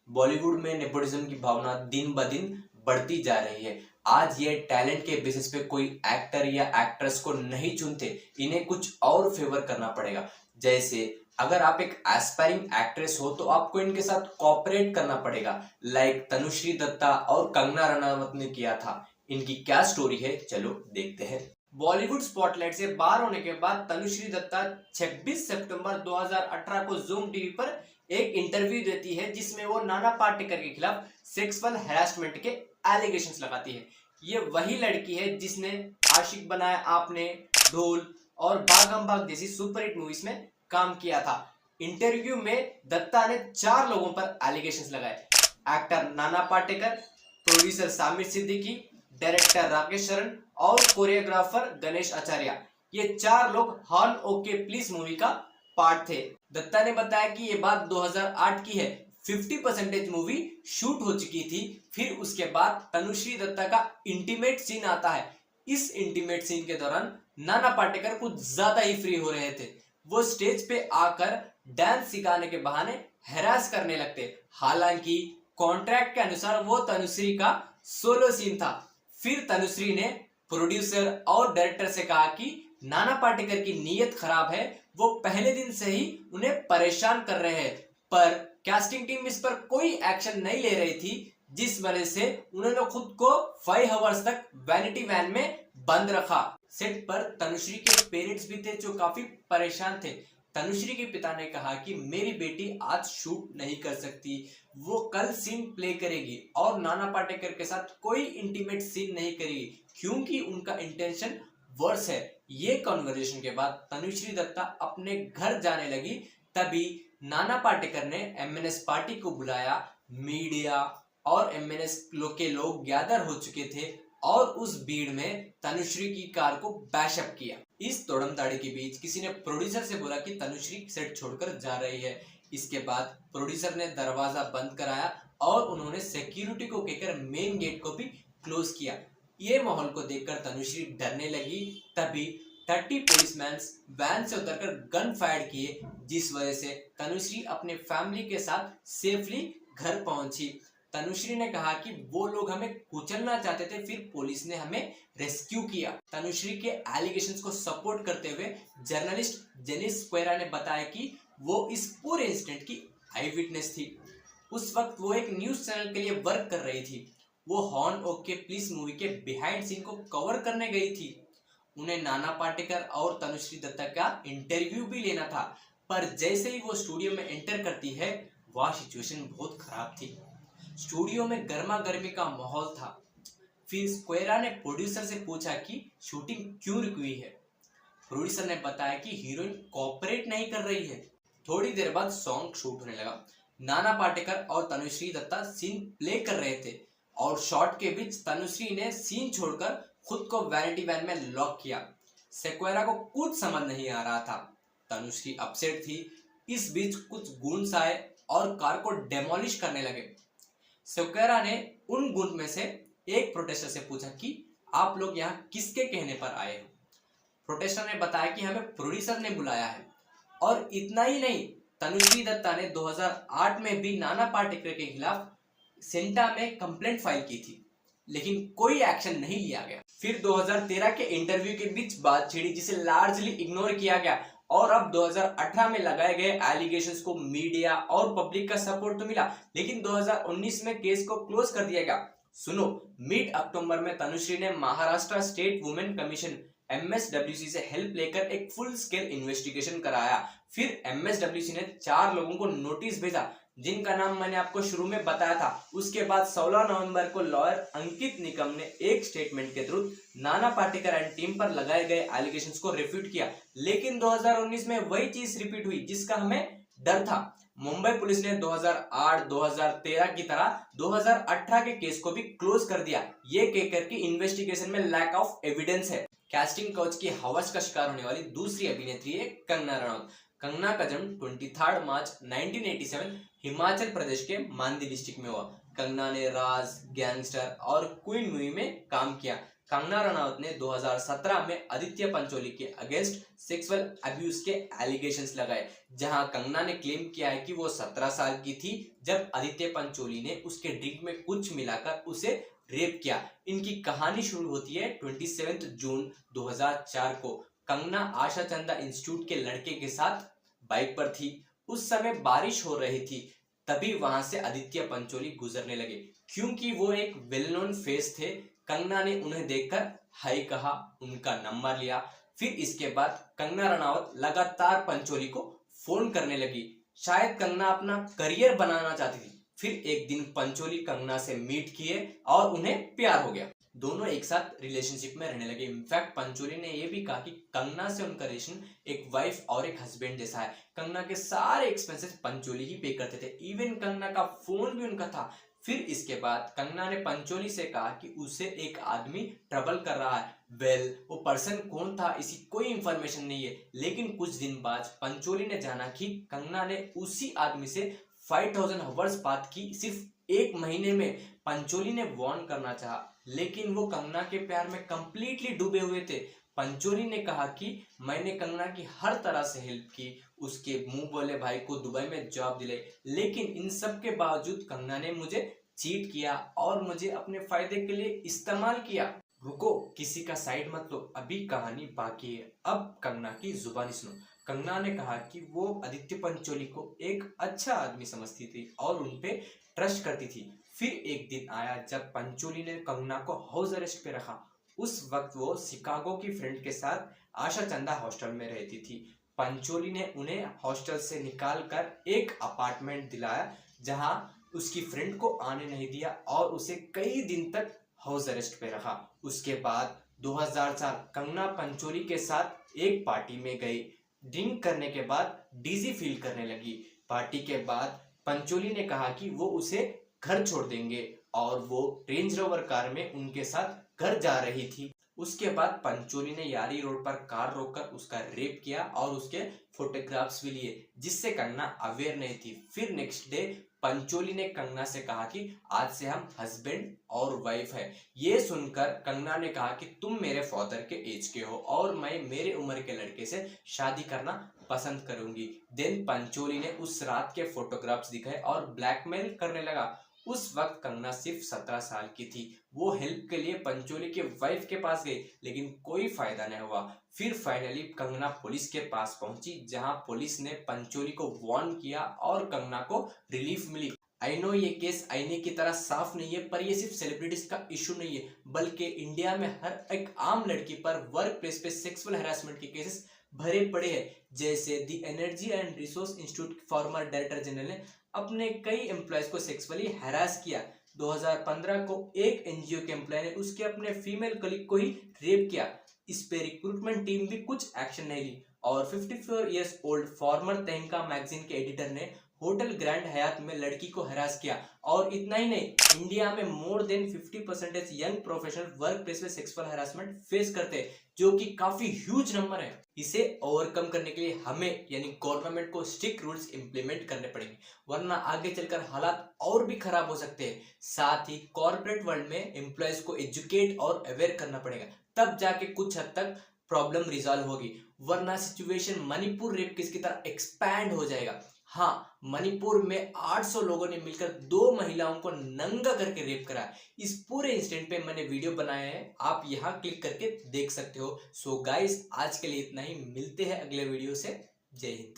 बॉलीवुड में नेपोटिज्म की भावना दिन ब दिन बढ़ती जा रही है। आज ये टैलेंट के बेसिस पे कोई एक्टर या एक्ट्रेस को नहीं चुनते, इन्हें कुछ और फेवर करना पड़ेगा। जैसे अगर आप एक एस्पायरिंग एक्ट्रेस हो तो आपको इनके साथ कोऑपरेट करना पड़ेगा, लाइक तनुश्री दत्ता और कंगना रनावत ने किया था। इनकी क्या स्टोरी है, चलो देखते हैं। बॉलीवुड स्पॉटलाइट से बाहर होने के बाद तनुश्री दत्ता 26 सितंबर 2018 को जूम टीवी पर एक इंटरव्यू देती है, जिसमें वो नाना पाटेकर के खिलाफ सेक्सुअल हैरेसमेंट के एलिगेशंस लगाती है। ये वही लड़की है जिसने आशिक बनाया आपने, ढोल और भागम भाग जैसी सुपरहिट मूवीज में काम किया था। इंटरव्यू में दत्ता ने 4 लोगों पर एलिगेशंस लगाए। Actor Nana Patekar, producer सामिर Siddiqui, director Rakesh शरण और कोरियोग्राफर गणेश आचार्य। ये 4 लोग हॉर्न ओके प्लीज मूवी का पार्ट थे। दत्ता ने बताया कि ये बात 2008 की है। 50% मूवी शूट हो चुकी थी। फिर उसके बाद तनुश्री दत्ता का इंटीमेट सीन आता है। इस इंटीमेट सीन के दौरान नाना पाटेकर कुछ ज्यादा ही फ्री हो रहे थे। वो स्टेज पे आकर डांस सिखाने के बहाने हैरास करने लगते। हालांकि कॉन्ट्रैक्ट के अनुसार वो तनुश्री का सोलो सीन था। फिर तनुश्री ने प्रोड्यूसर और डायरेक्टर से कहा कि नाना पाटेकर की नीयत खराब है, वो पहले दिन से ही उन्हें परेशान कर रहे हैं। पर कास्टिंग टीम इस पर कोई एक्शन नहीं ले रही थी, जिस वजह से उन्होंने खुद को 5 आवर्स तक वैनिटी वैन में बंद रखा। सेट पर तनुश्री के पेरेंट्स भी थे जो काफी परेशान थे। तनुश्री के पिता ने कहा कि मेरी बेटी आज शूट नहीं कर सकती, वो कल सीन प्ले करेगी और नाना पाटेकर के साथ कोई इंटीमेट सीन नहीं करेगी, क्योंकि उनका इंटेंशन वर्स है। ये कॉन्वर्जेशन के बाद तनुश्री दत्ता अपने घर जाने लगी। तभी नाना पाटेकर ने एमएनएस पार्टी को बुलाया। मीडिया और एमएनएस के लोग गैदर हो चुके थे और उस भीड़ में तनुश्री की कार को बैशअप किया। इस तोड़मताड़ी के बीच किसी ने प्रोड्यूसर से बोला कि तनुश्री सेट छोड़कर जा रही है। इसके बाद प्रोड्यूसर ने दरवाजा बंद कराया और उन्होंने सिक्योरिटी को कहकर मेन गेट को भी क्लोज किया। ये माहौल को देखकर तनुश्री डरने लगी। तभी 30 पुलिसमैन वैन से उतरकर गन फायर किए, जिस वजह से तनुश्री अपने फैमिली के साथ सेफली घर पहुंची। तनुश्री ने कहा कि वो लोग हमें कुचलना चाहते थे, फिर पुलिस ने हमें रेस्क्यू किया। तनुश्री के एलिगेशंस को सपोर्ट करते हुए जर्नलिस्ट जेनिस स्क्वेरा ने बताया कि वो इस पूरे इंसिडेंट की आई विटनेस थी। उस वक्त वो एक न्यूज चैनल के लिए वर्क कर रही थी। वो हॉर्न ओके प्लीज मूवी के बिहाइंड सीन को कवर करने गई थी। उन्हें नाना पाटेकर और तनुश्री दत्ता का इंटरव्यू भी लेना था, पर जैसे ही वो स्टूडियो में एंटर करती है, वह सिचुएशन बहुत खराब थी। स्टूडियो में गर्मा गर्मी का माहौल था। फिर स्क्वेरा ने प्रोड्यूसर से पूछा कि शूटिंग क्यों रुकी हुई है। प्रोड्यूसर ने बताया कि हीरोइन कोऑपरेट नहीं कर रही है। थोड़ी देर बाद सॉन्ग शूट होने लगा। नाना पाटेकर और तनुश्री दत्ता सीन प्ले कर रहे थे और शॉट के बीच तनुश्री ने सीन छोड़कर खुद को वैनिटी वैन में लॉक किया। सेक्वेरा को कुछ समझ नहीं आ रहा था। तनुश्री अपसेट थी। इस बीच कुछ गुंड्स आए और कार को डेमोलिश करने लगे। सेक्वेरा ने उन गुंड में से एक प्रोटेस्टर से पूछा कि आप लोग यहाँ किसके कहने पर आए हो। प्रोटेस्टर ने बताया कि हमें प्रोड्यूसर ने बुलाया है। और इतना ही नहीं, तनुश्री दत्ता ने 2008 में भी नाना पाटेकर के खिलाफ सेंटा में कंप्लेंट फाइल की थी, लेकिन कोई एक्शन नहीं लिया गया। फिर 2013 के इंटरव्यू के बीच बात छिड़ी, जिसे लार्जली इग्नोर किया गया और अब 2018 में लगाए गए एलिगेशंस को मीडिया और पब्लिक का सपोर्ट तो मिला, लेकिन 2019 में केस को क्लोज कर दिया गया। सुनो, मिड अक्टूबर में तनुश्री ने Maharashtra state women commission MSWC से हेल्प लेकर एक फुल स्केल इन्वेस्टिगेशन कराया। फिर MSWC ने 4 लोगों को नोटिस भेजा, जिनका नाम मैंने आपको शुरू में बताया था। उसके बाद 16 नवंबर को लॉयर अंकित निकम ने एक स्टेटमेंट के through Nana Patekar and team पर लगाए गए एलिगेशंस को रिफ्यूट किया, लेकिन 2019 में वही चीज रिपीट हुई जिसका हमें डर था। मुंबई पुलिस ने 2008-2013 की तरह 2018 के केस को भी क्लोज कर दिया, ये कहकर कि इन्वेस्टिगेशन में लैक ऑफ एविडेंस है। कास्टिंग काउच की हवस का शिकार होने वाली दूसरी अभिनेत्री है कंगना रनौत। कंगना का जन्म 23 मार्च 1987 हिमाचल प्रदेश के मांदी डिस्ट्रिक्ट में हुआ। कंगना ने राज, गैंगस्टर और क्वीन मूवी में काम किया। कंगना रनौत ने 2017 में आदित्य पंचोली के अगेंस्ट सेक्सुअल अब्यूज के एलिगेशंस लगाए, जहां कंगना ने क्लेम किया है कि वो 17 साल की थी जब आदित्य पंचोली ने उसके ड्रिंक में कुछ मिलाकर उसे रेप किया। इनकी कहानी शुरू होती है 27 जून 2004 को। कंगना आशा चंदा इंस्टीट्यूट के लड़के के साथ बाइक पर थी। उस समय बारिश हो रही थी, तभी वहां से आदित्य पंचोली गुजरने लगे। क्योंकि वो एक वेल नोन फेस थे, कंगना ने उन्हें देखकर हाय कहा, उनका नंबर लिया। फिर इसके बाद कंगना रनावत लगातार पंचोली को फोन करने लगी। शायद कंगना अपना करियर बनाना चाहती थी। फिर एक दिन पंचोली कंगना से मीट किए और उन्हें प्यार हो गया। दोनों एक साथ रिलेशनशिप में रहने लगे। इनफैक्ट पंचोली ने यह भी कहा कि कंगना से उनका रिलेशन एक वाइफ और एक हस्बैंड जैसा है। कंगना के सारे एक्सपेंसेस पंचोली ही पे करते थे, इवन कंगना का फोन भी उनका था। फिर इसके बाद कंगना ने पंचोली से कहा कि उसे एक आदमी ट्रबल कर रहा है। वो पर्सन कौन था इसी कोई इंफॉर्मेशन नहीं है, लेकिन कुछ दिन बाद पंचोली ने जाना कि कंगना ने उसी आदमी से 5000 आवर्स बात की। सिर्फ एक महीने में पंचोली ने वार्न करना चाहा, लेकिन वो कंगना के प्यार में कंप्लीटली डूबे हुए थे। पंचोली ने कहा कि मैंने कंगना की हर तरह से हेल्प की, उसके मुंह बोले भाई को दुबई में जॉब दिलाई, लेकिन इन सब के बावजूद कंगना ने मुझे चीट किया और मुझे अपने फायदे के लिए इस्तेमाल किया। रुको, किसी का साइड मत लो, अभी कहानी बाकी है। अब कंगना की जुबानी सुनो। कंगना ने कहा कि वो आदित्य पंचोली को एक अच्छा आदमी समझती थी और उनपे ट्रस्ट करती थी। फिर एक दिन आया जब पंचोली ने कंगना को हाउस अरेस्ट पे रखा। उस वक्त वो शिकागो की फ्रेंड के साथ आशा चंदा हॉस्टल में रहती थी। पंचोली ने उन्हें हॉस्टल से निकाल कर एक अपार्टमेंट दिलाया, जहां उसकी फ्रेंड को आने नहीं दिया और उसे कई दिन तक हाउस अरेस्ट पे रखा। उसके बाद 2004 कंगना पंचोली के साथ एक पार्टी में गई। ड्रिंक करने के बाद डीजी फील करने लगी। पार्टी के बाद पंचोली ने कहा कि वो उसे घर छोड़ देंगे और वो रेंज रोवर कार में उनके साथ घर जा रही थी। उसके बाद पंचोली ने यारी रोड पर कार रोककर उसका रेप किया और उसके फोटोग्राफ्स भी लिए, जिससे कंगना अवेयर नहीं थी। फिर नेक्स्ट डे पंचोली ने कंगना से कहा कि आज से हम हस्बैंड और वाइफ है। ये सुनकर कंगना ने कहा कि तुम मेरे फादर के एज के हो और मैं मेरे उम्र के लड़के से शादी करना पसंद करूंगी। देन पंचोली ने उस रात के फोटोग्राफ्स दिखाए और ब्लैकमेल करने लगा। उस वक्त कंगना सिर्फ 17 साल की थी। वो हेल्प के लिए पंचोली के वाइफ के पास गई, लेकिन कोई फायदा नहीं हुआ। फिर फाइनली कंगना पुलिस के पास पहुंची, जहां पुलिस ने पंचोली को वार्न किया और कंगना को रिलीफ मिली। आई नो ये केस आईने की तरह साफ नहीं है, पर ये सिर्फ सेलिब्रिटीज का इशू नहीं है, बल्कि इंडिया में हर एक आम लड़की पर वर्क प्लेस पे सेक्सुअल हैरेसमेंट के केसेस भरे पड़े हैं। जैसे दी energy and resource institute farmer director general ने अपने कई एम्प्लॉयज को सेक्सुअली हैरास किया। 2015 को एक एनजीओ के एम्प्लॉय ने उसके अपने फीमेल कलीग को ही रेप किया। इस पे रिक्रूटमेंट टीम भी कुछ एक्शन नहीं ली और 54 इयर्स ओल्ड फॉर्मर तहंका मैगजीन के एडिटर ने होटल ग्रैंड हयात में लड़की को हरास किया। और इतना ही नहीं, इंडिया में more than 50% young professional work place में सेक्सुअल हरासमेंट फेस करते हैं, जो कि काफी ह्यूज नंबर है। इसे ओवरकम करने के लिए हमें यानी गवर्नमेंट को स्ट्रिक्ट रूल्स इंप्लीमेंट करने पड़ेंगे, वरना आगे चलकर हालात और भी खराब हो सकते हैं। साथ ही कॉर्पोरेट वर्ल्ड में एम्प्लॉयज को एजुकेट और अवेयर करना पड़ेगा, तब जाके कुछ हद तक प्रॉब्लम रिजॉल्व होगी, वरना सिचुएशन मणिपुर रेप केस की तरह एक्सपैंड हो जाएगा। हाँ, मणिपुर में 800 लोगों ने मिलकर 2 महिलाओं को नंगा करके रेप करा। इस पूरे इंसिडेंट पे मैंने वीडियो बनाया है, आप यहाँ क्लिक करके देख सकते हो। सो गाइस, आज के लिए इतना ही, मिलते हैं अगले वीडियो से। जय हिंद।